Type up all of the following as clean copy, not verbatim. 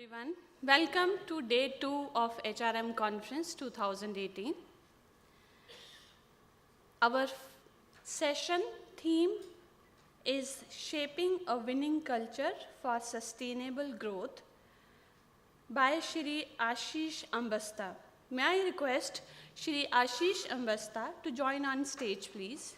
everyone. Welcome to day 2 of HRM Conference 2018. Our session theme is Shaping a Winning Culture for Sustainable Growth by Shri Ashish Ambasta. May I request Shri Ashish Ambasta to join on stage, please.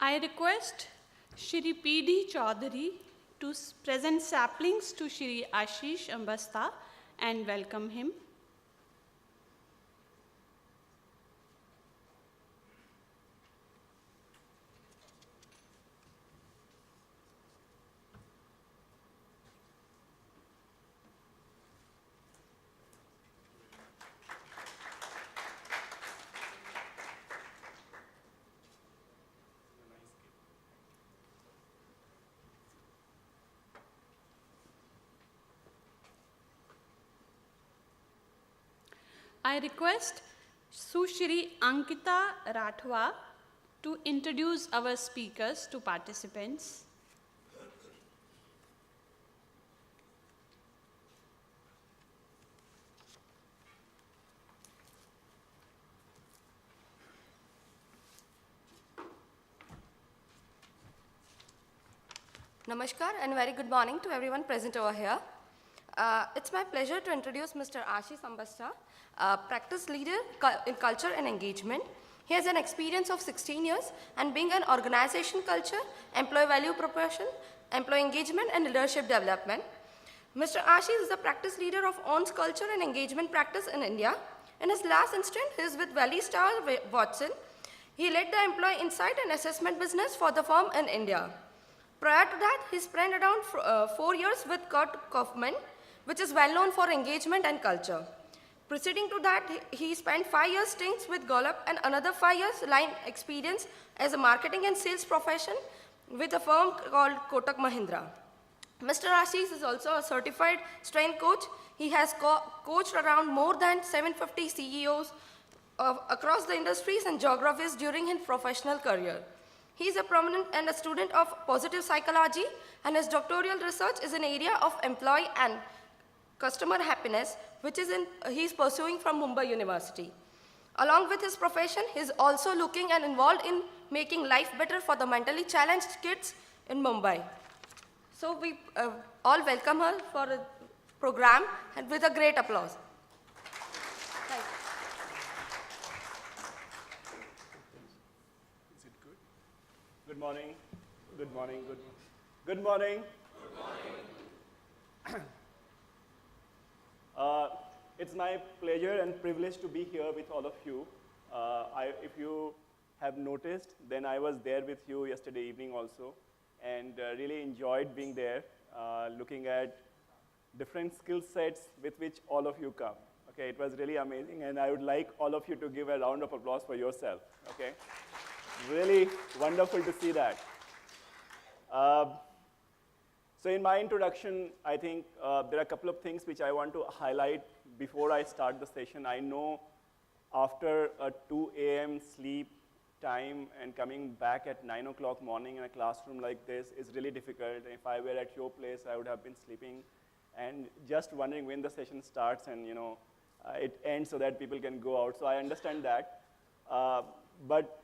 I request Shri P.D. Chaudhary to present saplings to Shri Ashish Ambasta and welcome him. I request Sushri Ankita Rathwa to introduce our speakers to participants. Namaskar and very good morning to everyone present over here. It's my pleasure to introduce Mr. Ashish Ambasta, practice leader in culture and engagement. He has an experience of 16 years and being an organization culture, employee value proposition, employee engagement and leadership development. Mr. Ashish is the practice leader of OWN's culture and engagement practice in India. In his last instant, he is with Valley Star Watson. He led the employee insight and assessment business for the firm in India. Prior to that, he spent around 4 years with Kurt Kaufman, which is well known for engagement and culture. Preceding to that, he spent 5 years stints with Gallup and another 5 years line experience as a marketing and sales profession with a firm called Kotak Mahindra. Mr. Ashish is also a certified strength coach. He has coached around more than 750 CEOs across the industries and geographies during his professional career. He is a prominent and a student of positive psychology, and his doctoral research is in area of employee and customer happiness, which is he is pursuing from Mumbai University. Along with his profession, he is also looking and involved in making life better for the mentally challenged kids in Mumbai. So we all welcome her for a program and with a great applause. Thank you. Good morning. Good morning. Good morning. Good morning. It's my pleasure and privilege to be here with all of you. If you have noticed, then I was there with you yesterday evening also, and really enjoyed being there, looking at different skill sets with which all of you come. Okay, it was really amazing, and I would like all of you to give a round of applause for yourself. Okay. Really wonderful to see that. So in my introduction, I think there are a couple of things which I want to highlight before I start the session. I know after a 2 a.m. sleep time and coming back at 9 o'clock morning in a classroom like this is really difficult. If I were at your place, I would have been sleeping and just wondering when the session starts and it ends so that people can go out. So I understand that. But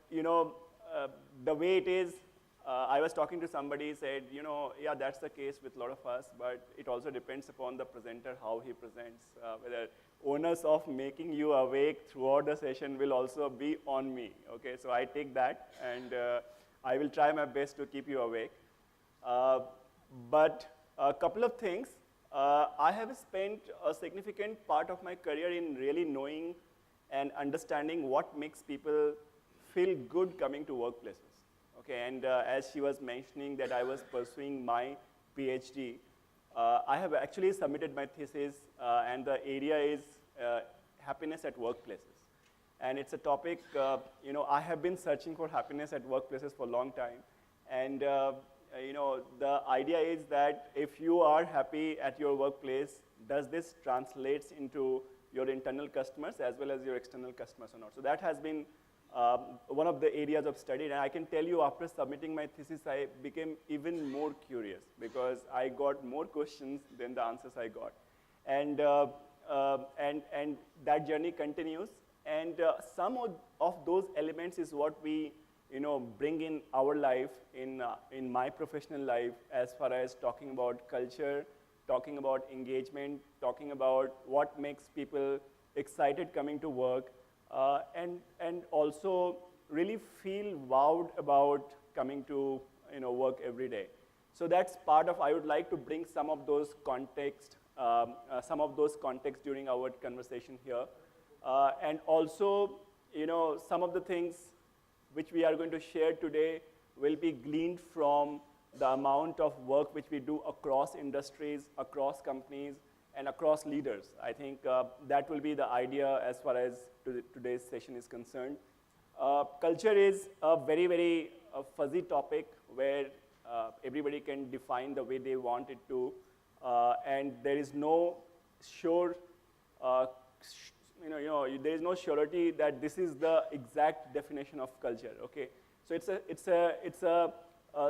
the way it is, I was talking to somebody, said, yeah, that's the case with a lot of us, but it also depends upon the presenter, how he presents, whether onus of making you awake throughout the session will also be on me, okay? So I take that, and I will try my best to keep you awake. But a couple of things. I have spent a significant part of my career in really knowing and understanding what makes people feel good coming to workplaces. Okay, and as she was mentioning that I was pursuing my PhD, I have actually submitted my thesis, and the area is happiness at workplaces. And it's a topic, I have been searching for happiness at workplaces for a long time. And, the idea is that if you are happy at your workplace, does this translate into your internal customers as well as your external customers or not? So that has been one of the areas of study. And I can tell you after submitting my thesis, I became even more curious because I got more questions than the answers I got. And, and that journey continues. And some of those elements is what we bring in our life, in my professional life, as far as talking about culture, talking about engagement, talking about what makes people excited coming to work, and also really feel wowed about coming to work every day. So that's part of, I would like to bring some of those context during our conversation here. And also, some of the things which we are going to share today will be gleaned from the amount of work which we do across industries, across companies, and across leaders. I think that will be the idea as far as today's session is concerned. Culture is a very, very fuzzy topic where everybody can define the way they want it to, and there is no sure there is no surety that this is the exact definition of culture. Okay, so it's a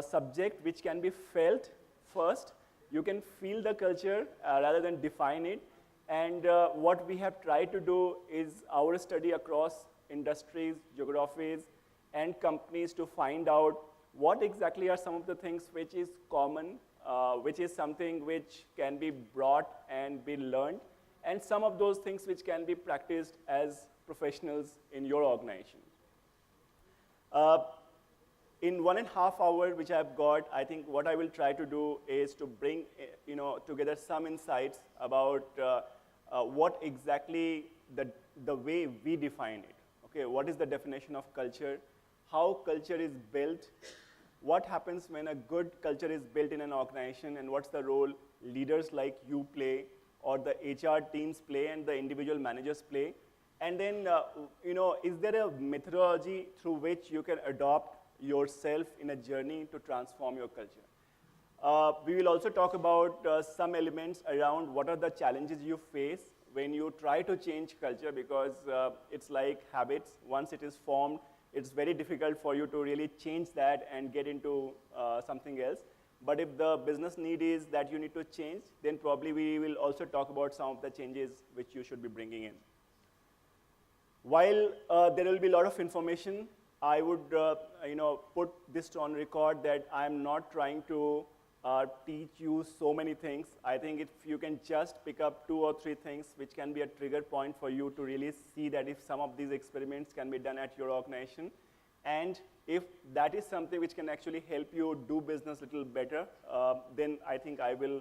subject which can be felt first. You can feel the culture rather than define it. And what we have tried to do is our study across industries, geographies, and companies to find out what exactly are some of the things which is common, which is something which can be brought and be learned, and some of those things which can be practiced as professionals in your organization. In 1.5 hours, which I've got, I think what I will try to do is to bring together some insights about what exactly the way we define it. Okay, what is the definition of culture? How culture is built? What happens when a good culture is built in an organization, and what's the role leaders like you play, or the HR teams play, and the individual managers play? And then, is there a methodology through which you can adopt yourself in a journey to transform your culture? We will also talk about some elements around what are the challenges you face when you try to change culture, because it's like habits. Once it is formed, it's very difficult for you to really change that and get into something else. But if the business need is that you need to change, then probably we will also talk about some of the changes which you should be bringing in. While there will be a lot of information, I would put this on record that I'm not trying to teach you so many things. I think if you can just pick up 2 or 3 things which can be a trigger point for you to really see that if some of these experiments can be done at your organization, and if that is something which can actually help you do business a little better, then I think I will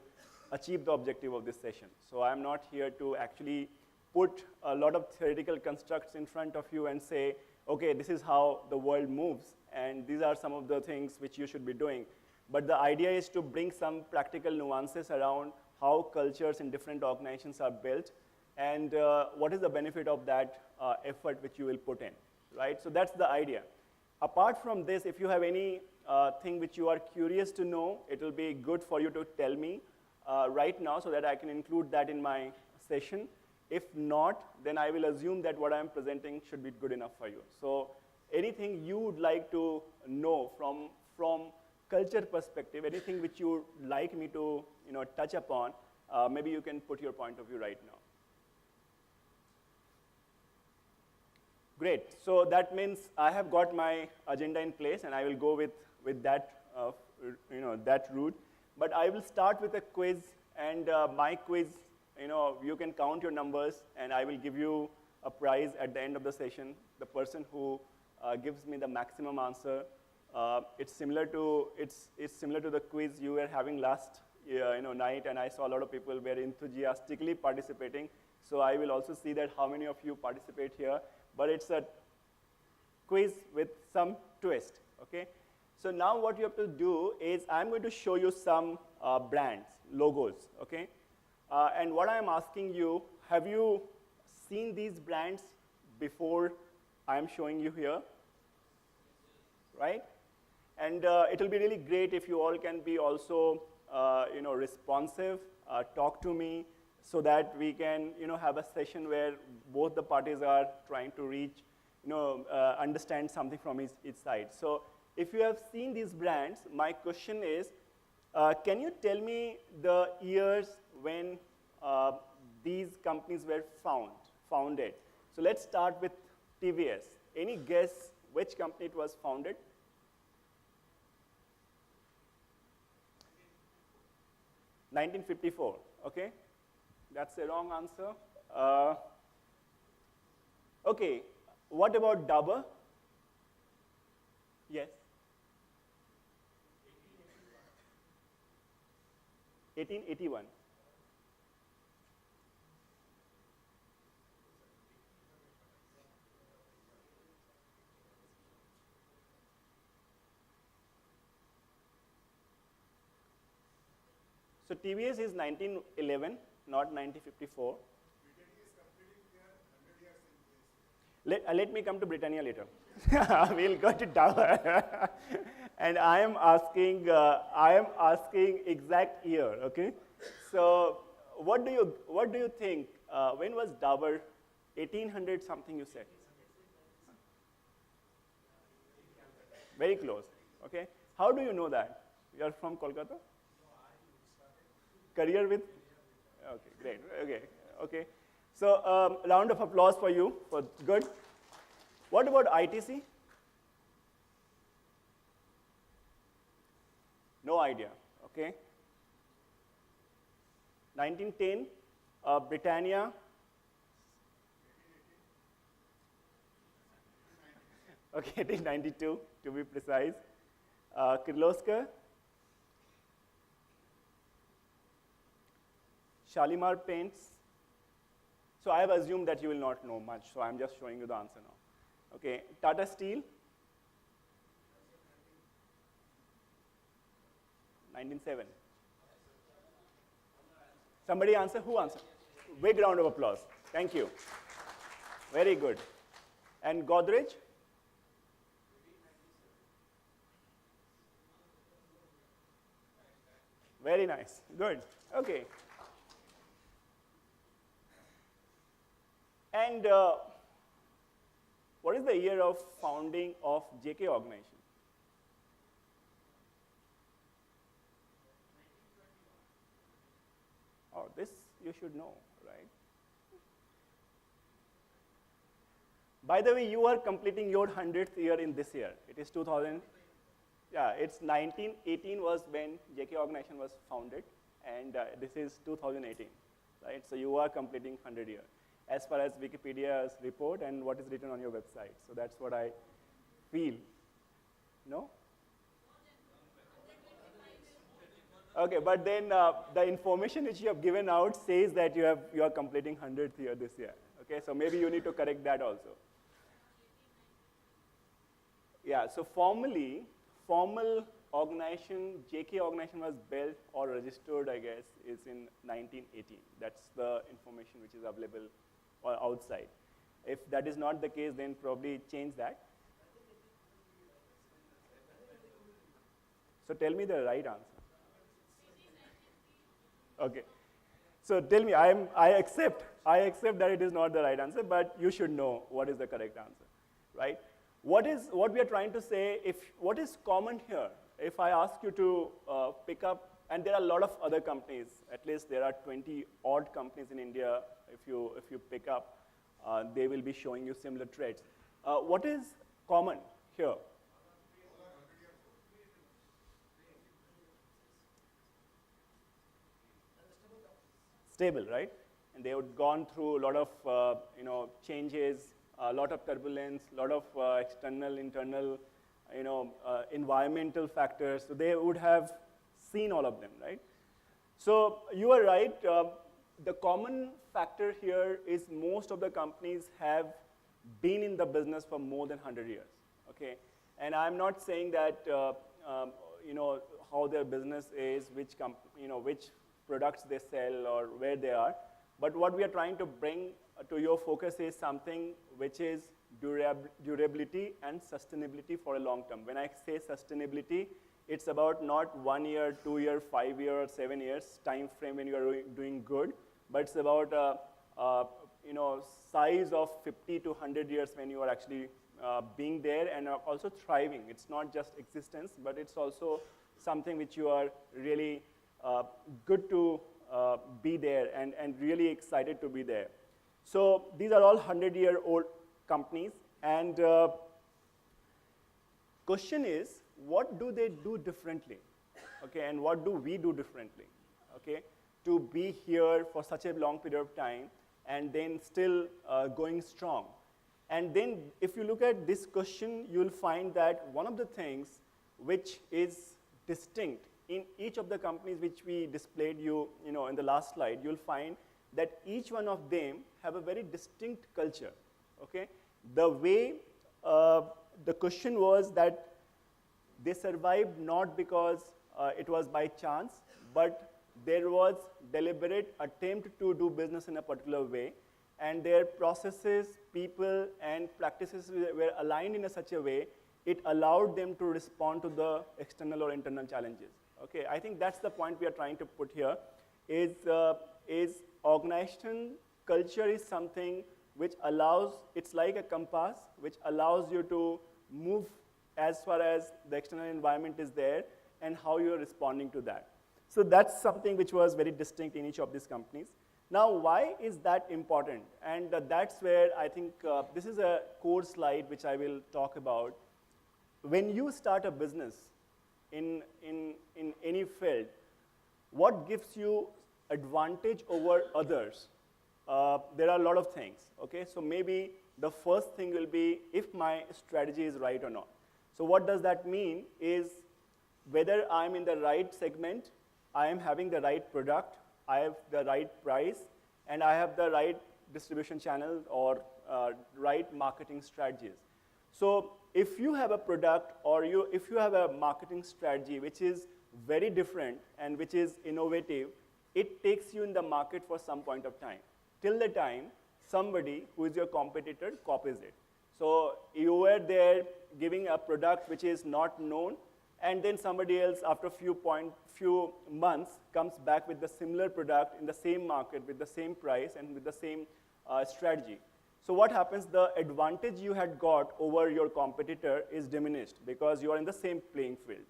achieve the objective of this session. So I'm not here to actually put a lot of theoretical constructs in front of you and say, okay, this is how the world moves, and these are some of the things which you should be doing. But the idea is to bring some practical nuances around how cultures in different organizations are built, and what is the benefit of that effort which you will put in, right? So that's the idea. Apart from this, if you have any thing which you are curious to know, it will be good for you to tell me right now so that I can include that in my session. If not, then I will assume that what I'm presenting should be good enough for you. So anything you would like to know from culture perspective, anything which you would like me to touch upon, maybe you can put your point of view right now. Great. So that means I have got my agenda in place, and I will go with that that route. But I will start with a quiz, and my quiz, you can count your numbers, and I will give you a prize at the end of the session. The person who gives me the maximum answer. It's similar to the quiz you were having last night, and I saw a lot of people were enthusiastically participating. So I will also see that how many of you participate here. But it's a quiz with some twist, okay? So now what you have to do is I'm going to show you some brands, logos, okay? And what I'm asking you, have you seen these brands before I'm showing you here, right? And it will be really great if you all can be also responsive, talk to me, so that we can have a session where both the parties are trying to reach understand something from each side. So if you have seen these brands, my question is, can you tell me the years when these companies were founded? So let's start with TVS. Any guess which company it was founded? (1954), okay? That's a wrong answer. Okay, what about Dabur? Yes? 1881. So TVS is 1911, not 1954. Let me come to Britannia later. We'll go to Dabur. And I am asking exact year, okay? So what do you think? When was Dabur? 1800 something you said? Very close, okay? How do you know that? You are from Kolkata? Career with? Okay, great, okay. So round of applause for you, for good. What about ITC? No idea, okay. 1910, Britannia. Okay, 1892 to be precise. Kirloskar. Shalimar Paints. So I have assumed that you will not know much, so I'm just showing you the answer now. Okay, Tata Steel. 1907. Somebody answer? Who answered? Big round of applause. Thank you. Very good. And Godrej? Very nice. Good. Okay. And what is the year of founding of JK organization? Oh, this you should know, right? By the way, you are completing your 100th year in this year. It is 2000. Yeah, it's 1918 was when JK organization was founded, and this is 2018, right? So you are completing 100 years, as far as Wikipedia's report and what is written on your website. So that's what I feel. No? Okay, but then the information which you have given out says that you are completing 100th year this year. Okay, so maybe you need to correct that also. Yeah, so formal organization, JK organization was built or registered, I guess, is in 1918. That's the information which is available or outside. If that is not the case, then probably change that. So tell me the right answer. Okay. So tell me, I accept that it is not the right answer, but you should know what is the correct answer, right? What we are trying to say, what is common here? If I ask you to pick up, and there are a lot of other companies, at least there are 20 odd companies in India, if you pick up, they will be showing you similar traits. What is common here? Stable, right? And they had gone through a lot of changes, a lot of turbulence, a lot of external, internal, environmental factors. So they would have seen all of them, right? So you are right. The common factor here is most of the companies have been in the business for more than 100 years. Okay, and I'm not saying that how their business is, which products they sell or where they are. But what we are trying to bring to your focus is something which is durability and sustainability for a long term. When I say sustainability, it's about not 1 year, 2 year, 5 year, or 7 years time frame when you are doing good, but it's about size of 50 to 100 years when you are actually being there and are also thriving. It's not just existence, but it's also something which you are really good to be there and really excited to be there. So these are all 100-year-old companies, and question is, what do they do differently? Okay, and what do we do differently? Okay, to be here for such a long period of time and then still going strong. And then if you look at this question, you'll find that one of the things which is distinct in each of the companies which we displayed you know, in the last slide, you'll find that each one of them have a very distinct culture, okay? The way the question was that they survived not because it was by chance, but there was deliberate attempt to do business in a particular way, and their processes, people, and practices were aligned in such a way, it allowed them to respond to the external or internal challenges. Okay, I think that's the point we are trying to put here, is organization culture is something which allows, it's like a compass, which allows you to move as far as the external environment is there and how you're responding to that. So that's something which was very distinct in each of these companies. Now, why is that important? And that's where I think this is a core slide which I will talk about. When you start a business in any field, what gives you advantage over others? There are a lot of things, okay? So maybe the first thing will be if my strategy is right or not. So what does that mean is whether I'm in the right segment, I am having the right product, I have the right price, and I have the right distribution channel or right marketing strategies. So if you have a product or if you have a marketing strategy which is very different and which is innovative, it takes you in the market for some point of time. Till the time somebody who is your competitor copies it. So you were there giving a product which is not known, and then somebody else after few months comes back with the similar product in the same market with the same price and with the same strategy. So what happens, the advantage you had got over your competitor is diminished because you are in the same playing field.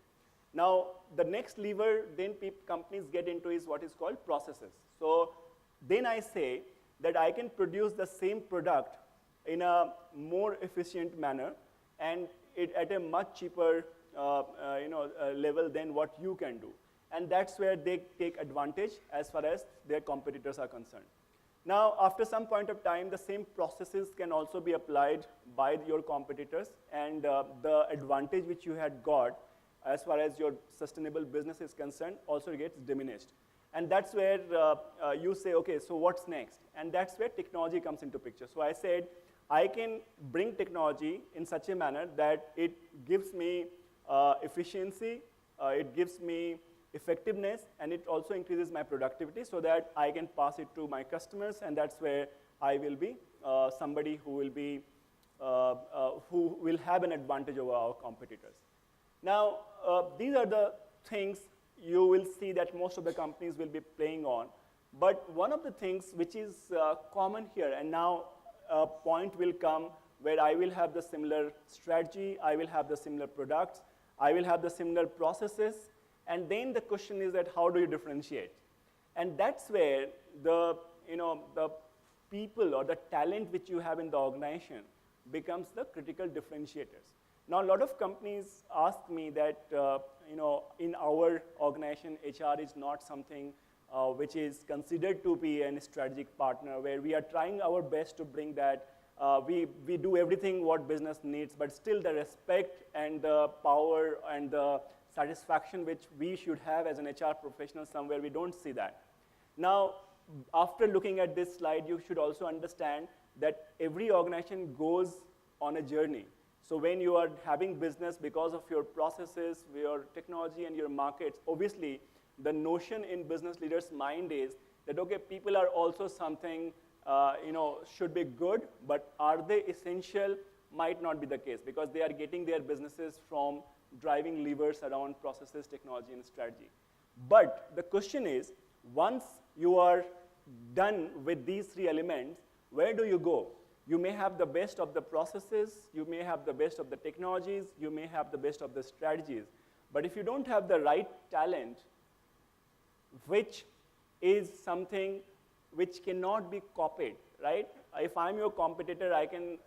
Now, the next lever then companies get into is what is called processes. So then I say that I can produce the same product in a more efficient manner and it at a much cheaper level than what you can do. And that's where they take advantage as far as their competitors are concerned. Now, after some point of time, the same processes can also be applied by your competitors, and the advantage which you had got as far as your sustainable business is concerned also gets diminished. And that's where you say, okay, so what's next? And that's where technology comes into picture. So I said, I can bring technology in such a manner that it gives me efficiency, it gives me effectiveness, and it also increases my productivity so that I can pass it to my customers, and that's where I will be somebody who will have an advantage over our competitors. Now, these are the things you will see that most of the companies will be playing on, but one of the things which is common here, and now a point will come where I will have the similar strategy, I will have the similar products, I will have the similar processes, and then the question is that how do you differentiate? And that's where the people or the talent which you have in the organization becomes the critical differentiators. Now, a lot of companies ask me that, in our organization, HR is not something which is considered to be a strategic partner, where we are trying our best to bring that. We do everything what business needs, but still the respect and the power and the satisfaction which we should have as an HR professional, somewhere we don't see that. Now, after looking at this slide, you should also understand that every organization goes on a journey. So when you are having business because of your processes, your technology, and your markets, obviously the notion in business leaders' mind is that, okay, people are also something, should be good, but are they essential? Might not be the case, because they are getting their businesses from driving levers around processes, technology, and strategy. But the question is, once you are done with these three elements, where do you go? You may have the best of the processes, you may have the best of the technologies, you may have the best of the strategies, but if you don't have the right talent, which is something which cannot be copied, right? If I'm your competitor, I can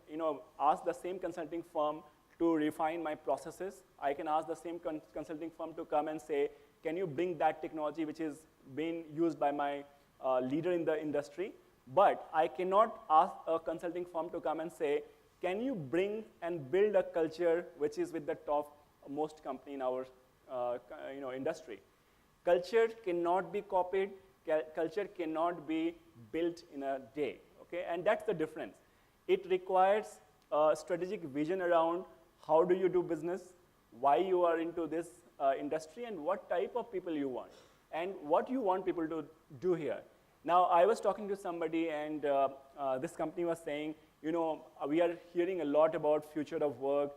ask the same consulting firm to refine my processes. I can ask the same consulting firm to come and say, can you bring that technology which is being used by my leader in the industry? But I cannot ask a consulting firm to come and say, can you bring and build a culture which is with the top most company in our industry? Culture cannot be copied. Culture cannot be built in a day, okay? And that's the difference. It requires a strategic vision around how do you do business, why you are into this industry, and what type of people you want, and what you want people to do here. Now, I was talking to somebody, and this company was saying, we are hearing a lot about future of work,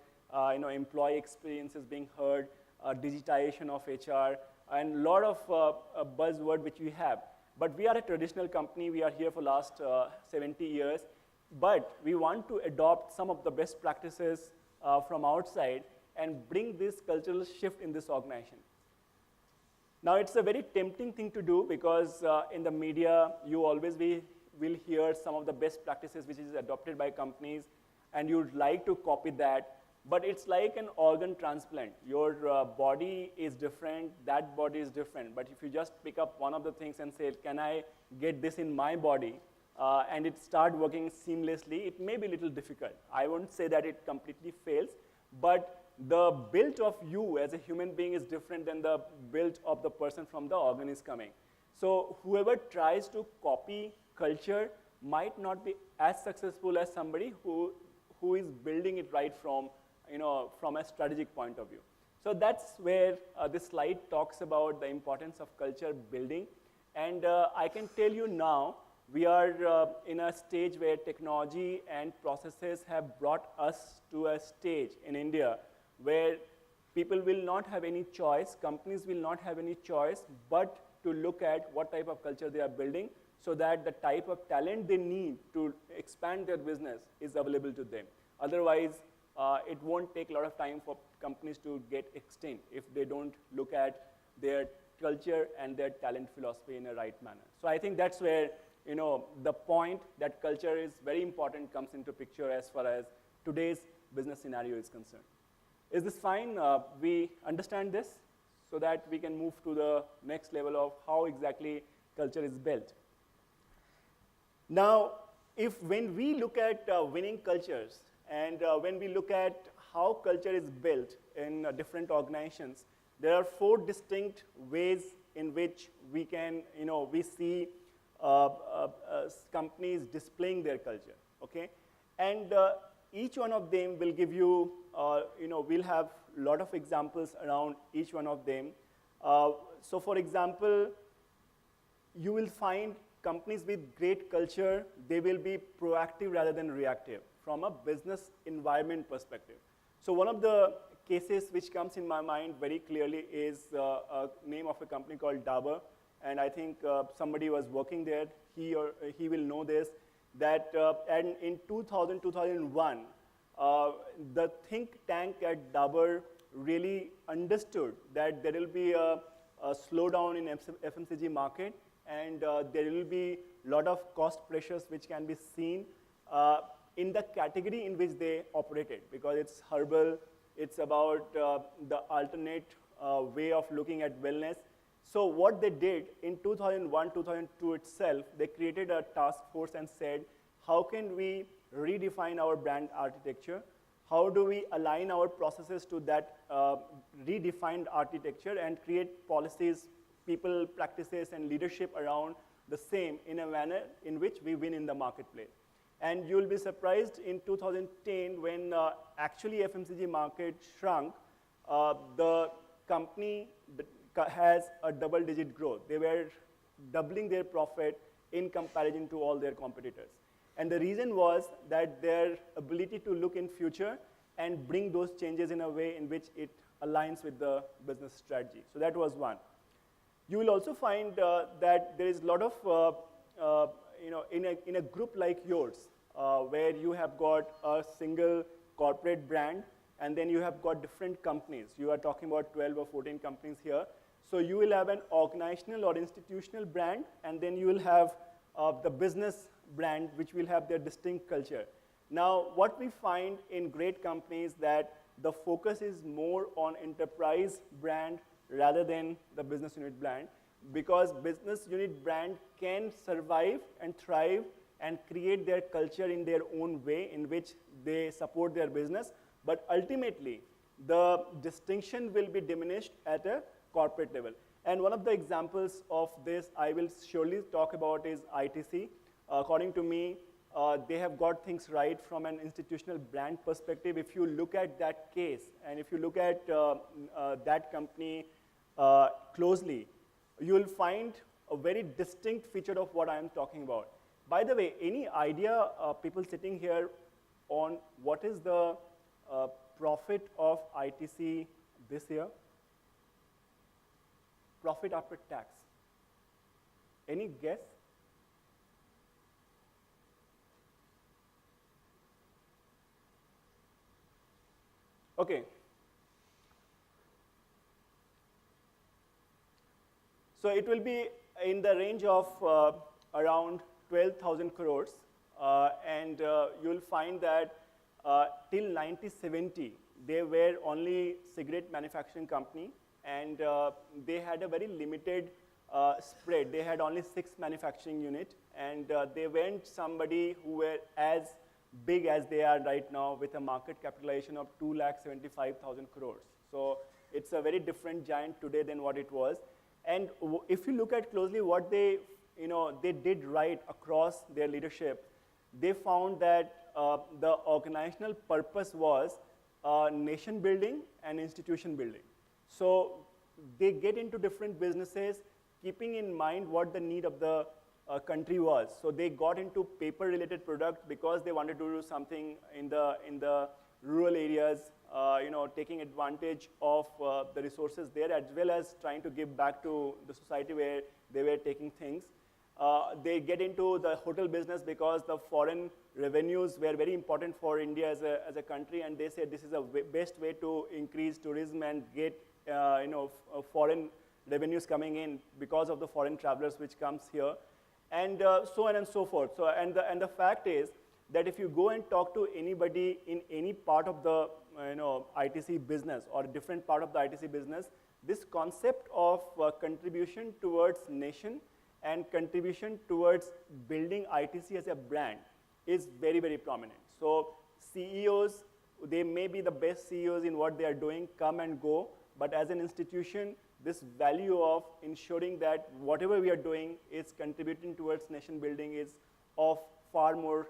employee experiences being heard, digitization of HR, and a lot of buzzword which we have. But we are a traditional company. We are here for last 70 years. But we want to adopt some of the best practices from outside and bring this cultural shift in this organization. Now, it's a very tempting thing to do because in the media, you always will hear some of the best practices which is adopted by companies, and you'd like to copy that. But it's like an organ transplant. Your body is different, that body is different. But if you just pick up one of the things and say, can I get this in my body, and it start working seamlessly, it may be a little difficult. I won't say that it completely fails, but the build of you as a human being is different than the build of the person from the organ is coming. So whoever tries to copy culture might not be as successful as somebody who is building it right from a strategic point of view. So that's where this slide talks about the importance of culture building. And I can tell you now, we are in a stage where technology and processes have brought us to a stage in India where people will not have any choice, companies will not have any choice, but to look at what type of culture they are building so that the type of talent they need to expand their business is available to them. Otherwise, it won't take a lot of time for companies to get extinct if they don't look at their culture and their talent philosophy in a right manner. So I think that's where the point that culture is very important comes into picture as far as today's business scenario is concerned. Is this fine? We understand this so that we can move to the next level of how exactly culture is built. Now, when we look at winning cultures, and when we look at how culture is built in different organizations, there are 4 distinct ways in which we can, we see companies displaying their culture, okay? And each one of them will give you, we'll have a lot of examples around each one of them. So for example, you will find companies with great culture, they will be proactive rather than reactive from a business environment perspective. So one of the cases which comes in my mind very clearly is a name of a company called Dabur. And I think somebody was working there, he will know this, that and in 2000, 2001, the think tank at Dabur really understood that there will be a slowdown in FMCG market, and there will be a lot of cost pressures which can be seen in the category in which they operated, because it's herbal, it's about the alternate way of looking at wellness. So what they did in 2001, 2002 itself, they created a task force and said, how can we redefine our brand architecture? How do we align our processes to that redefined architecture and create policies, people, practices, and leadership around the same in a manner in which we win in the marketplace? And you'll be surprised in 2010 when actually FMCG market shrunk, the company has a double-digit growth. They were doubling their profit in comparison to all their competitors. And the reason was that their ability to look in future and bring those changes in a way in which it aligns with the business strategy. So that was one. You will also find that there is a lot of in a group like yours, where you have got a single corporate brand, and then you have got different companies. You are talking about 12 or 14 companies here. So you will have an organizational or institutional brand, and then you will have the business brand, which will have their distinct culture. Now, what we find in great companies that the focus is more on enterprise brand rather than the business unit brand, because business unit brand can survive and thrive and create their culture in their own way in which they support their business. But ultimately, the distinction will be diminished at a corporate level. And one of the examples of this I will surely talk about is ITC. According to me, they have got things right from an institutional brand perspective. If you look at that case, and if you look at that company closely, you will find a very distinct feature of what I am talking about. By the way, any idea, people sitting here, on what is the profit of ITC this year? Profit after tax. Any guess? Okay. So it will be in the range of around 12,000 crores, and you will find that till 1970, they were only cigarette manufacturing company, and they had a very limited spread. They had only 6 manufacturing units, and they weren't somebody who were as big as they are right now with a market capitalization of 2,75,000 crores. So it's a very different giant today than what it was. And if you look at closely what they did right across their leadership, they found that the organizational purpose was nation building and institution building. So they get into different businesses, keeping in mind what the need of the country was. So they got into paper-related product because they wanted to do something in the rural areas, taking advantage of the resources there, as well as trying to give back to the society where they were taking things. They get into the hotel business because the foreign revenues were very important for India as a country, and they said this is the best way to increase tourism and get foreign revenues coming in because of the foreign travelers which comes here, and so on and so forth. So and the fact is that if you go and talk to anybody in any part of the ITC business or a different part of the ITC business, this concept of contribution towards nation and contribution towards building ITC as a brand is very, very prominent. So CEOs, they may be the best CEOs in what they are doing, come and go, but as an institution, this value of ensuring that whatever we are doing is contributing towards nation building is of far more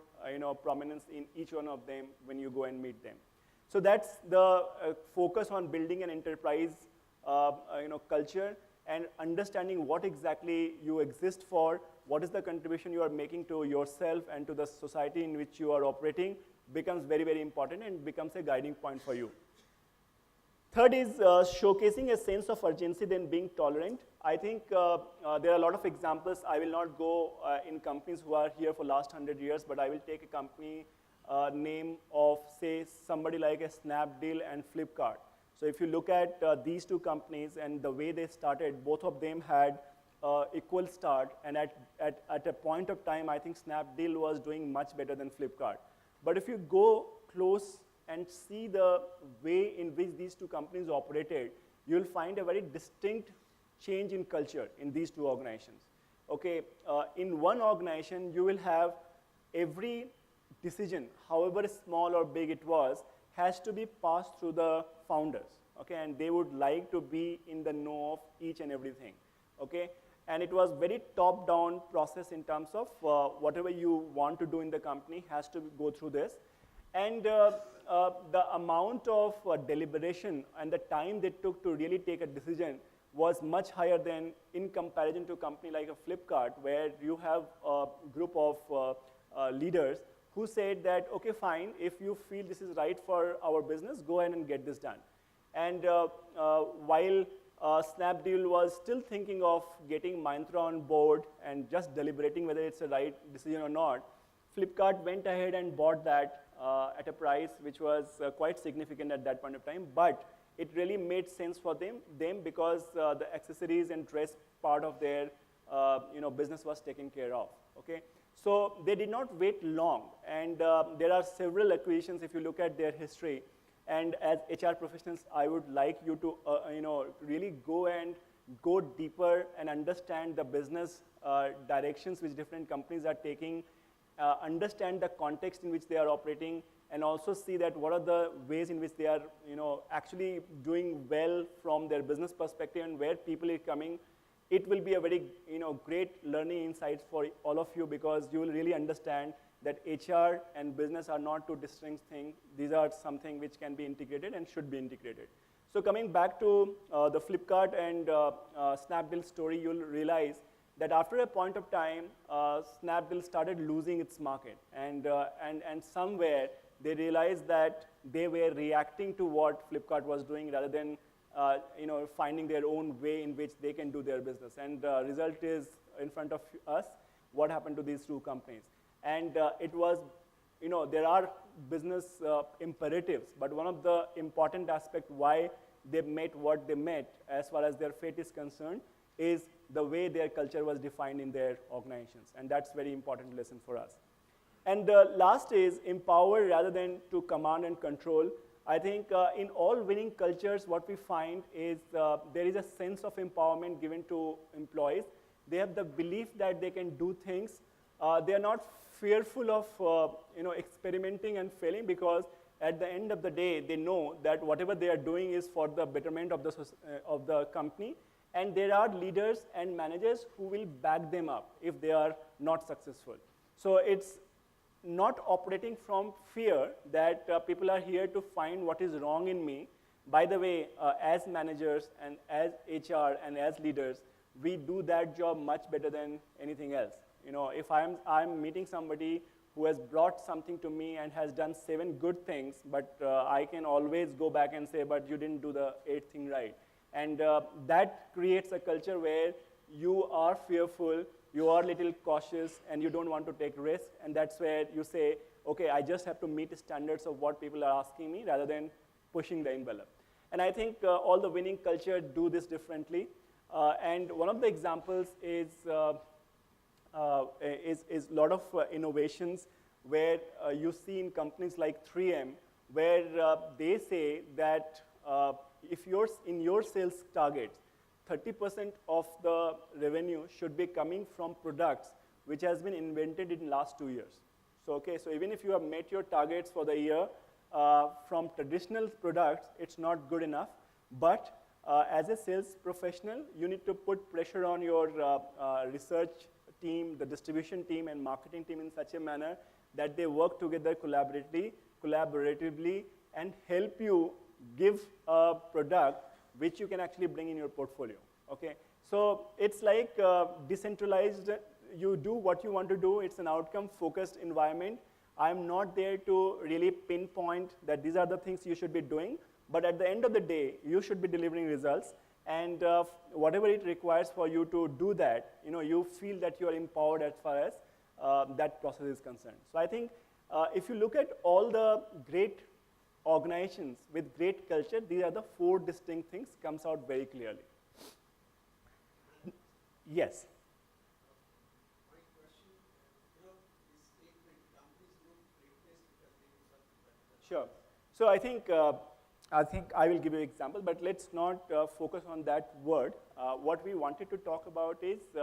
prominence in each one of them when you go and meet them. So that's the focus on building an enterprise culture and understanding what exactly you exist for, what is the contribution you are making to yourself and to the society in which you are operating becomes very, very important and becomes a guiding point for you. Third is showcasing a sense of urgency than being tolerant. I think there are a lot of examples. I will not go in companies who are here for last 100 years, but I will take a company name of, say, somebody like a Snapdeal and Flipkart. So if you look at these two companies and the way they started, both of them had equal start, and at a point of time, I think Snapdeal was doing much better than Flipkart. But if you go close and see the way in which these two companies operated, you'll find a very distinct change in culture in these two organizations. Okay, in one organization, you will have every decision, however small or big it was, has to be passed through the founders, okay, and they would like to be in the know of each and everything, okay, and it was very top-down process in terms of whatever you want to do in the company has to go through this, and the amount of deliberation and the time they took to really take a decision was much higher than in comparison to a company like a Flipkart, where you have a group of leaders who said that, okay, fine, if you feel this is right for our business, go ahead and get this done. And while Snapdeal was still thinking of getting Myntra on board and just deliberating whether it's a right decision or not. Flipkart went ahead and bought that at a price which was quite significant at that point of time, but it really made sense for them because the accessories and dress part of their business was taken care of. Okay, so they did not wait long, and there are several acquisitions if you look at their history. And as HR professionals, I would like you to really go deeper and understand the business directions which different companies are taking, understand the context in which they are operating, and also see that what are the ways in which they are actually doing well from their business perspective and where people are coming. It will be a very great learning insights for all of you, because you will really understand that HR and business are not two distinct things. These are something which can be integrated and should be integrated. So coming back to the Flipkart and Snapdeal story, you'll realize that after a point of time, Snapdeal started losing its market, and somewhere they realized that they were reacting to what Flipkart was doing rather than finding their own way in which they can do their business. And the result is in front of us, what happened to these two companies. And it was, there are business imperatives, but one of the important aspects why they met what they met as far as their fate is concerned is the way their culture was defined in their organizations. And that's very important lesson for us. And the last is empower rather than to command and control. I think in all winning cultures, what we find is there is a sense of empowerment given to employees. They have the belief that they can do things. They are not fearful of experimenting and failing, because at the end of the day, they know that whatever they are doing is for the betterment of the company. And there are leaders and managers who will back them up if they are not successful. So it's not operating from fear that people are here to find what is wrong in me. By the way, as managers and as HR and as leaders, we do that job much better than anything else. If I'm meeting somebody who has brought something to me and has done 7 good things, but I can always go back and say, but you didn't do the 8th thing right. And that creates a culture where you are fearful, you are a little cautious, and you don't want to take risks. And that's where you say, okay, I just have to meet the standards of what people are asking me rather than pushing the envelope. And I think all the winning culture do this differently. And one of the examples is a lot of innovations where you see in companies like 3M, where they say that if you're in your sales targets, 30% of the revenue should be coming from products which has been invented in the last 2 years. So even if you have met your targets for the year from traditional products, it's not good enough. But as a sales professional, you need to put pressure on your research team, the distribution team, and marketing team in such a manner that they work together collaboratively and help you give a product which you can actually bring in your portfolio. Okay, so it's like decentralized. You do what you want to do. It's an outcome-focused environment. I'm not there to really pinpoint that these are the things you should be doing, but at the end of the day, you should be delivering results. And whatever it requires for you to do that, you feel that you are empowered as far as that process is concerned. So I think if you look at all the great organizations with great culture, these are the 4 distinct things comes out very clearly. Yes. My question, this statement, companies don't replace because they do something better. Sure. So I think I will give you an example, but let's not focus on that word. What we wanted to talk about is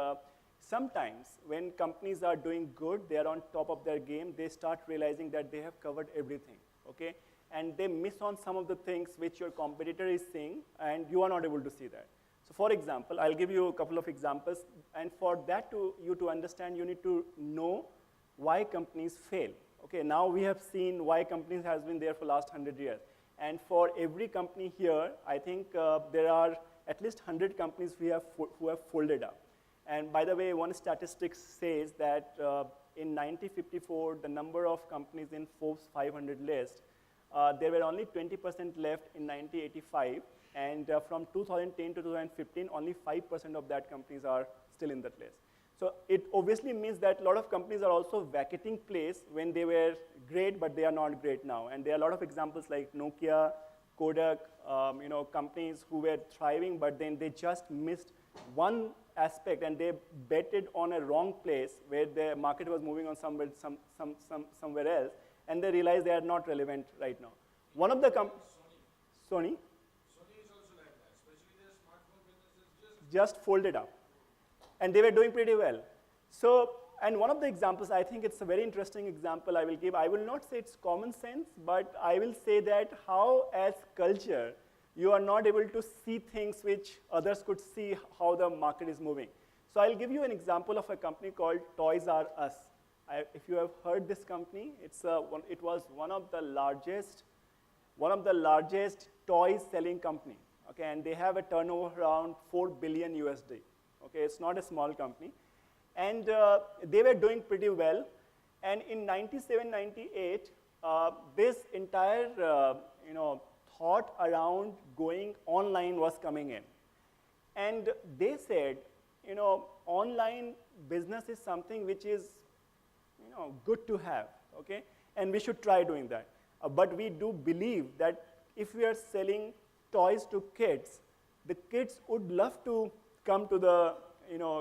sometimes when companies are doing good, they are on top of their game, they start realizing that they have covered everything, okay? And they miss on some of the things which your competitor is seeing, and you are not able to see that. So for example, I'll give you a couple of examples, and for that you to understand, you need to know why companies fail. Okay, now we have seen why companies has been there for last 100 years. And for every company here, I think there are at least 100 companies who have folded up. And by the way, one statistic says that in 1954, the number of companies in Forbes 500 list, there were only 20% left in 1985, And from 2010 to 2015, only 5% of that companies are still in that list. So it obviously means that a lot of companies are also vacating place when they were great, but they are not great now. And there are a lot of examples like Nokia, Kodak, companies who were thriving, but then they just missed one aspect and they betted on a wrong place where the market was moving on somewhere else, and they realized they are not relevant right now. One of the Sony. Sony is also like that, especially their smartphone business is Just folded up. And they were doing pretty well. So, and one of the examples, I think it's a very interesting example I will give. I will not say it's common sense, but I will say that how as culture, you are not able to see things which others could see how the market is moving. So I'll give you an example of a company called Toys R Us. If you have heard this company, it was one of the largest toys selling company. Okay, and they have a turnover around 4 billion USD. Okay, it's not a small company. And they were doing pretty well. And in 97, 98, this entire thought around going online was coming in. And they said, online business is something which is good to have, okay? And we should try doing that. But we do believe that if we are selling toys to kids, the kids would love to come to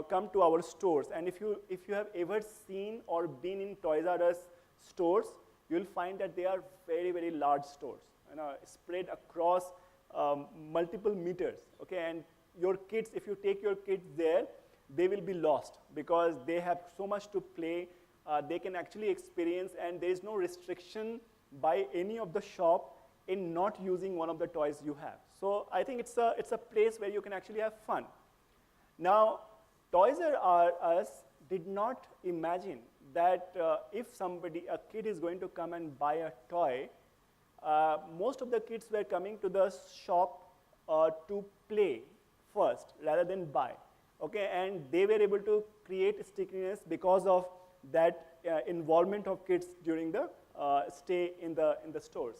come to our stores. And if you have ever seen or been in Toys R Us stores, you'll find that they are very, very large stores, spread across multiple meters, okay? And your kids, if you take your kids there, they will be lost because they have so much to play. They can actually experience, and there is no restriction by any of the shop in not using one of the toys you have. So I think it's a place where you can actually have fun. Now, Toys R Us did not imagine that if a kid is going to come and buy a toy, most of the kids were coming to the shop to play first rather than buy. Okay, and they were able to create stickiness because of that involvement of kids during the stay in the stores.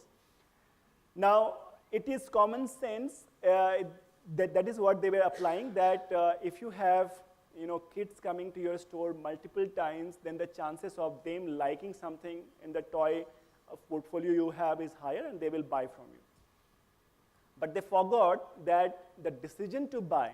Now, it is common sense that is what they were applying, that if you have kids coming to your store multiple times, then the chances of them liking something in the toy portfolio you have is higher, and they will buy from you. But they forgot that the decision to buy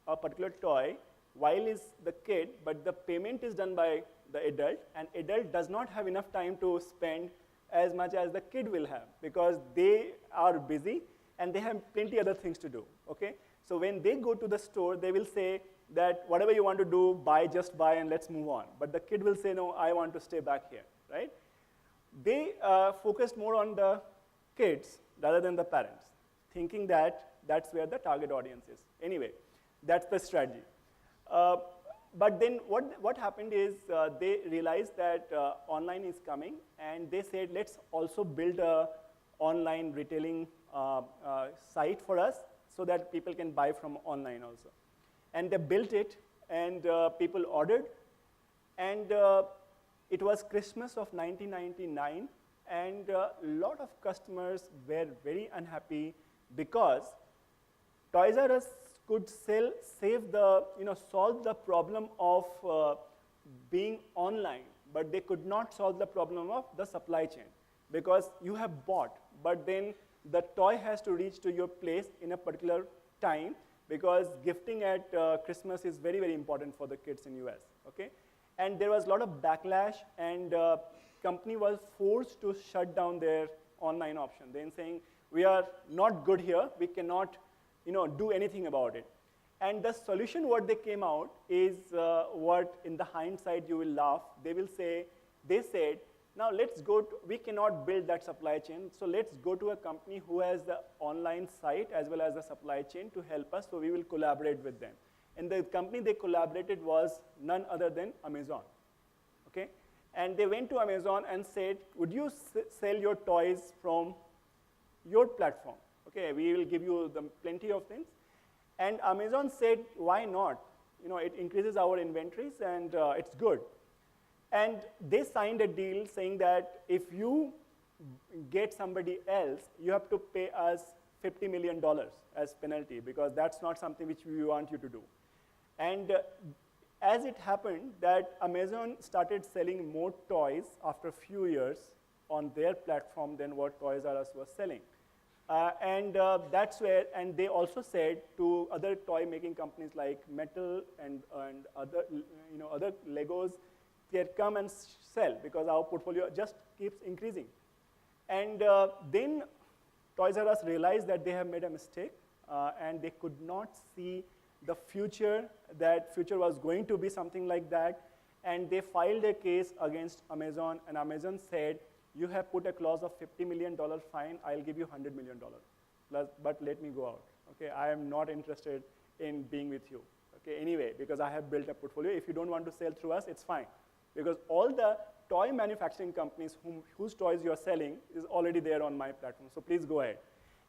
a particular toy, while is the kid, but the payment is done by the adult, and adult does not have enough time to spend as much as the kid will have because they are busy and they have plenty other things to do, okay? So when they go to the store, they will say that whatever you want to do, just buy and let's move on. But the kid will say, no, I want to stay back here, right? They focused more on the kids rather than the parents, thinking that that's where the target audience is. Anyway, that's the strategy. But then what happened is they realized that online is coming, and they said, let's also build a online retailing site for us so that people can buy from online also. And they built it, and people ordered, and it was Christmas of 1999, and a lot of customers were very unhappy because Toys R Us could solve the problem of being online, but they could not solve the problem of the supply chain because you have bought, but then the toy has to reach to your place in a particular time because gifting at Christmas is very, very important for the kids in US, okay? And there was a lot of backlash, and company was forced to shut down their online option. Then saying, we are not good here, we cannot do anything about it. And the solution what they came out is what in the hindsight you will laugh. They said, now let's go we cannot build that supply chain, so let's go to a company who has the online site as well as the supply chain to help us, so we will collaborate with them. And the company they collaborated was none other than Amazon, okay? And they went to Amazon and said, would you sell your toys from your platform? Okay, we will give you plenty of things. And Amazon said, why not? It increases our inventories and it's good. And they signed a deal saying that if you get somebody else, you have to pay us $50 million as penalty because that's not something which we want you to do. And as it happened that Amazon started selling more toys after a few years on their platform than what Toys R Us was selling. That's where, and they also said to other toy making companies like Metal and other, other Legos, they come and sell because our portfolio just keeps increasing. And then Toys R Us realized that they have made a mistake and they could not see the future, that future was going to be something like that. And they filed a case against Amazon, and Amazon said, you have put a clause of $50 million fine, I'll give you $100 million, but let me go out. Okay, I am not interested in being with you. Okay, anyway, because I have built a portfolio. If you don't want to sell through us, it's fine. Because all the toy manufacturing companies whose toys you're selling is already there on my platform, so please go ahead.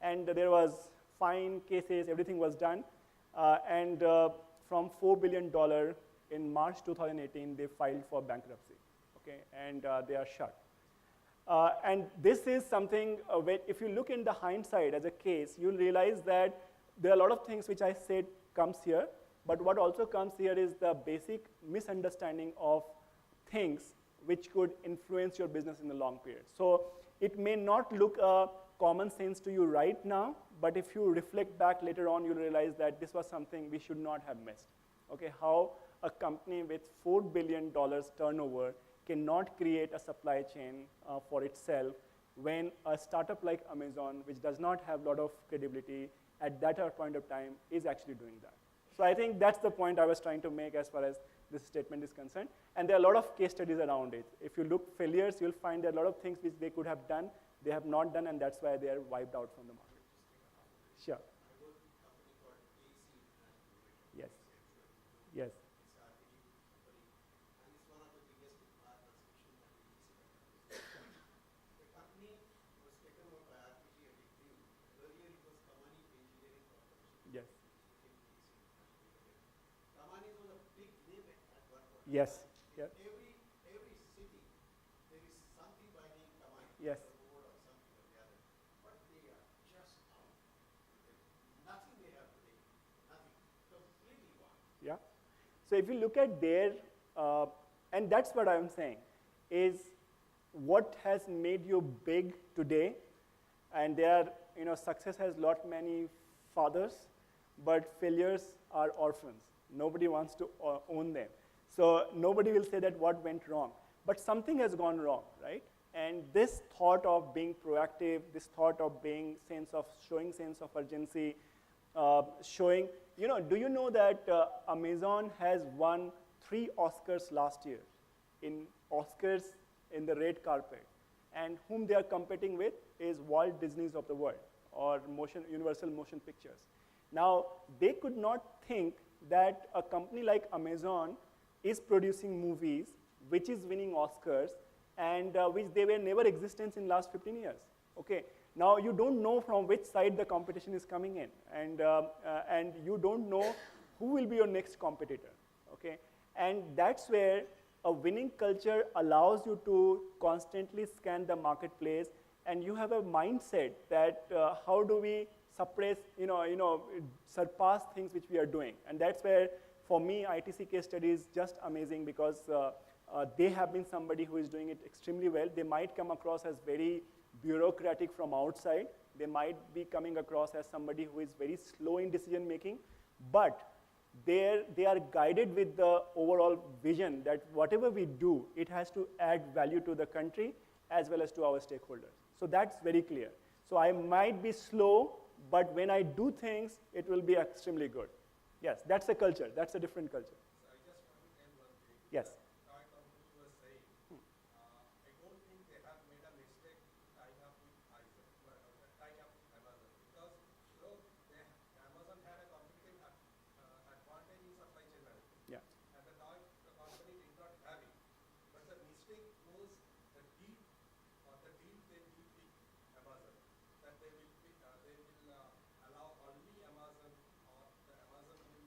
And there was fine cases, everything was done. From $4 billion in March 2018, they filed for bankruptcy, okay, and they are shut. And this is something, if you look in the hindsight as a case, you'll realize that there are a lot of things which I said comes here, but what also comes here is the basic misunderstanding of things which could influence your business in the long period. So it may not look common sense to you right now, but if you reflect back later on, you'll realize that this was something we should not have missed. Okay, how a company with $4 billion turnover cannot create a supply chain for itself when a startup like Amazon, which does not have a lot of credibility at that point of time, is actually doing that. So I think that's the point I was trying to make as far as this statement is concerned. And there are a lot of case studies around it. If you look failures, you'll find there are a lot of things which they could have done, they have not done, and that's why they are wiped out from the market. Sure. I work with a company called AC. Yes. Yes. It's a RPG company, and it's one of the biggest car transmission and AC companies. The company was taken over by RPG and it grew. Earlier it was Kamani Engineering Corporation. Yes. Kamani was a big name at one point. Yes. Yeah. Every city, there is something by name Kamani. Yes. A road or something or the other. But they are just out. Nothing they have today. Nothing. Completely gone. Yeah. So if you look at their, and that's what I'm saying, is what has made you big today, and their, success has lot many fathers, but failures are orphans. Nobody wants to own them. So nobody will say that what went wrong. But something has gone wrong, right? And this thought of being proactive, this thought of showing sense of urgency, showing, do you know that Amazon has won 3 Oscars last year in Oscars in the red carpet, and whom they are competing with is Walt Disney's of the world, or Universal Motion Pictures. Now, they could not think that a company like Amazon is producing movies which is winning Oscars and which they were never existence in last 15 years. Okay. Now, you don't know from which side the competition is coming in, and you don't know who will be your next competitor, okay? And that's where a winning culture allows you to constantly scan the marketplace, and you have a mindset that how do we suppress, surpass things which we are doing. And that's where, for me, ITC case study is just amazing because they have been somebody who is doing it extremely well. They might come across as very bureaucratic from outside. They might be coming across as somebody who is very slow in decision making, but they are guided with the overall vision that whatever we do, it has to add value to the country as well as to our stakeholders. So that's very clear. So I might be slow, but when I do things, it will be extremely good. Yes, that's a culture. That's a different culture. So I just want to tell one thing. Yes. Toy company was saying, I don't think they have made a mistake tying up with tying up with Amazon, because Amazon had a competitive advantage in supply chain management. Yeah. And the company did not have it. But the mistake was the deal they did with Amazon, that they will allow only Amazon, or the Amazon will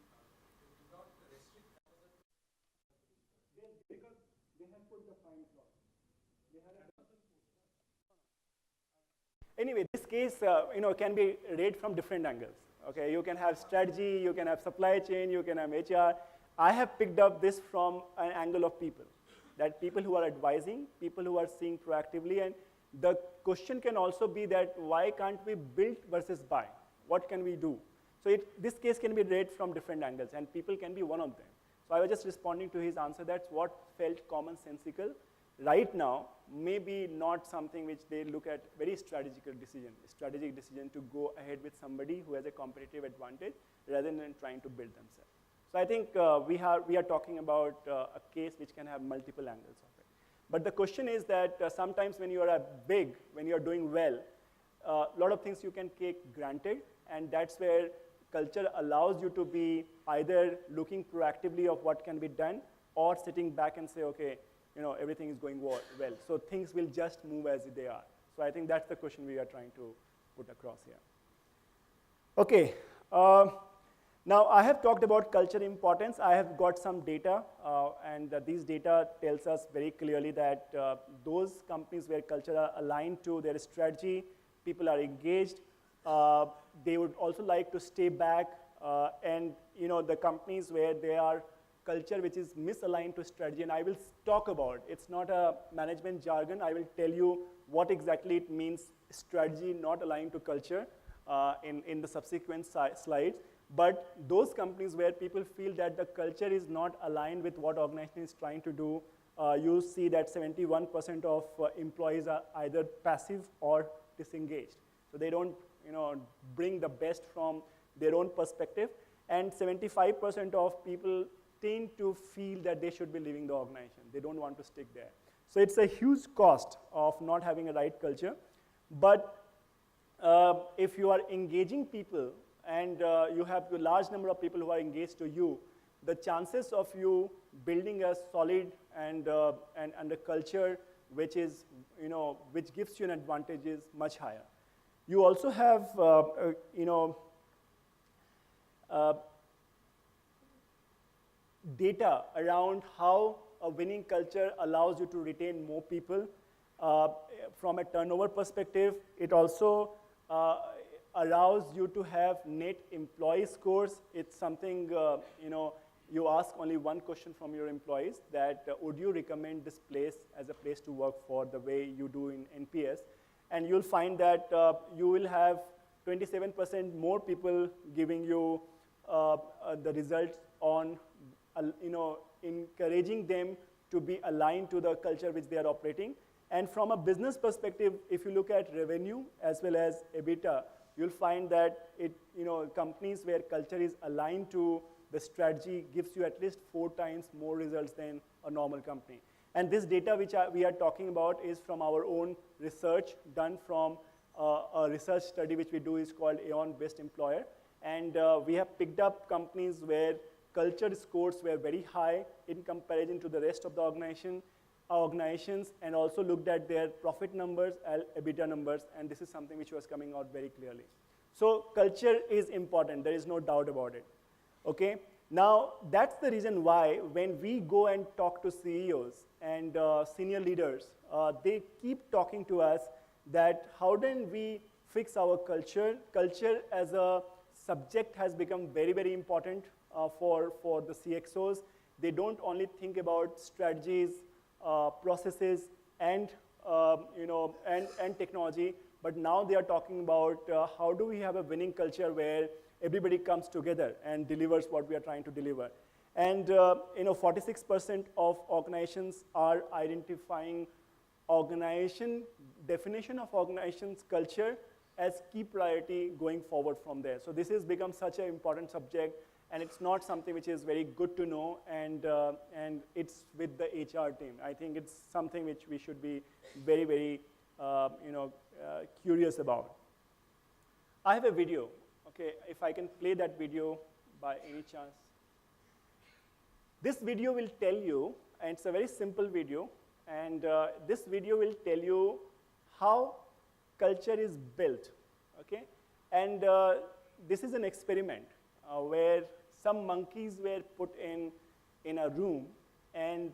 not restrict Amazon. Because they have put the fine clause. Anyway, this case, can be read from different angles. Okay, you can have strategy, you can have supply chain, you can have HR. I have picked up this from an angle of people, that people who are advising, people who are seeing proactively, and the question can also be that why can't we build versus buy? What can we do? So this case can be read from different angles, and people can be one of them. So I was just responding to his answer. That's what felt commonsensical. Right now, maybe not something which they look at very strategic decision to go ahead with somebody who has a competitive advantage rather than trying to build themselves. So I think we are talking about a case which can have multiple angles of it. But the question is that sometimes when you are big, when you are doing well, a lot of things you can take granted, and that's where culture allows you to be either looking proactively of what can be done or sitting back and say, okay, everything is going well. So things will just move as they are. So I think that's the question we are trying to put across here. Okay. Now I have talked about culture importance. I have got some data, and these data tells us very clearly that those companies where culture are aligned to their strategy, people are engaged, they would also like to stay back, and the companies where they are culture which is misaligned to strategy, and I will talk about, it's not a management jargon, I will tell you what exactly it means, strategy not aligned to culture in the subsequent slides. But those companies where people feel that the culture is not aligned with what organization is trying to do, you see that 71% of employees are either passive or disengaged. So they don't bring the best from their own perspective, and 75% of people tend to feel that they should be leaving the organization. They don't want to stick there. So it's a huge cost of not having a right culture. But if you are engaging people and you have a large number of people who are engaged to you, the chances of you building a solid and a culture which is, which gives you an advantage is much higher. You also have, data around how a winning culture allows you to retain more people. From a turnover perspective, it also allows you to have net employee scores. It's something, you ask only one question from your employees, that would you recommend this place as a place to work for the way you do in NPS? And you'll find that you will have 27% more people giving you the results on, encouraging them to be aligned to the culture which they are operating. And from a business perspective, if you look at revenue as well as EBITDA, you'll find that companies where culture is aligned to the strategy gives you at least 4 times more results than a normal company. And this data which we are talking about is from our own research done from a research study which we do is called Aon Best Employer. And we have picked up companies where culture scores were very high in comparison to the rest of the organizations, and also looked at their profit numbers and EBITDA numbers, and this is something which was coming out very clearly. So culture is important, there is no doubt about it. Okay? Now, that's the reason why when we go and talk to CEOs and senior leaders, they keep talking to us that how do we fix our culture? Culture as a subject has become very, very important for the CXOs. They don't only think about strategies, processes, and technology, but now they are talking about how do we have a winning culture where everybody comes together and delivers what we are trying to deliver. And 46% of organizations are identifying definition of organization's culture as key priority going forward from there. So this has become such an important subject, and it's not something which is very good to know, and it's with the HR team. I think it's something which we should be very, very curious about. I have a video. Okay, if I can play that video by any chance. This video will tell you, and it's a very simple video, and this video will tell you how culture is built, okay? And this is an experiment where some monkeys were put in a room, and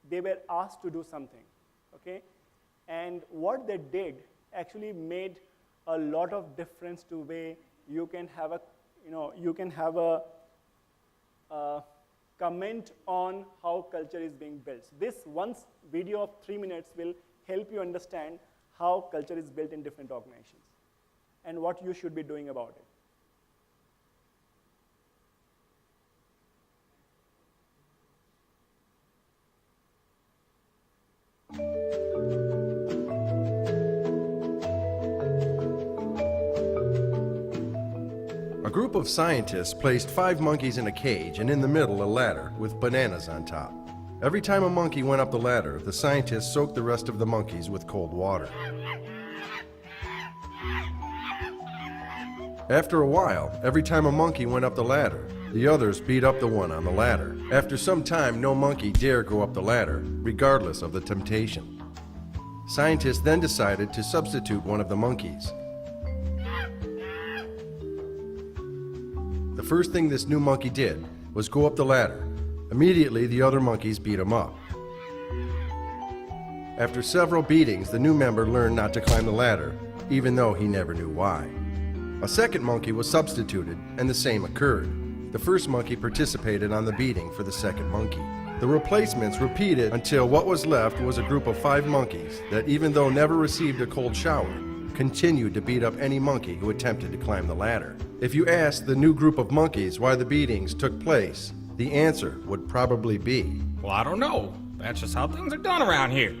they were asked to do something, okay? And what they did actually made a lot of difference to way you can have a, you can have a comment on how culture is being built. This one video of 3 minutes will help you understand how culture is built in different organizations and what you should be doing about it. A group of scientists placed 5 monkeys in a cage and in the middle a ladder with bananas on top. Every time a monkey went up the ladder, the scientists soaked the rest of the monkeys with cold water. After a while, every time a monkey went up the ladder, the others beat up the one on the ladder. After some time, no monkey dared go up the ladder, regardless of the temptation. Scientists then decided to substitute one of the monkeys. The first thing this new monkey did was go up the ladder. Immediately, the other monkeys beat him up. After several beatings, the new member learned not to climb the ladder, even though he never knew why. A second monkey was substituted, and the same occurred. The first monkey participated on the beating for the second monkey. The replacements repeated until what was left was a group of 5 monkeys that, even though never received a cold shower, continued to beat up any monkey who attempted to climb the ladder. If you asked the new group of monkeys why the beatings took place, the answer would probably be, Well, I don't know. That's just how things are done around here.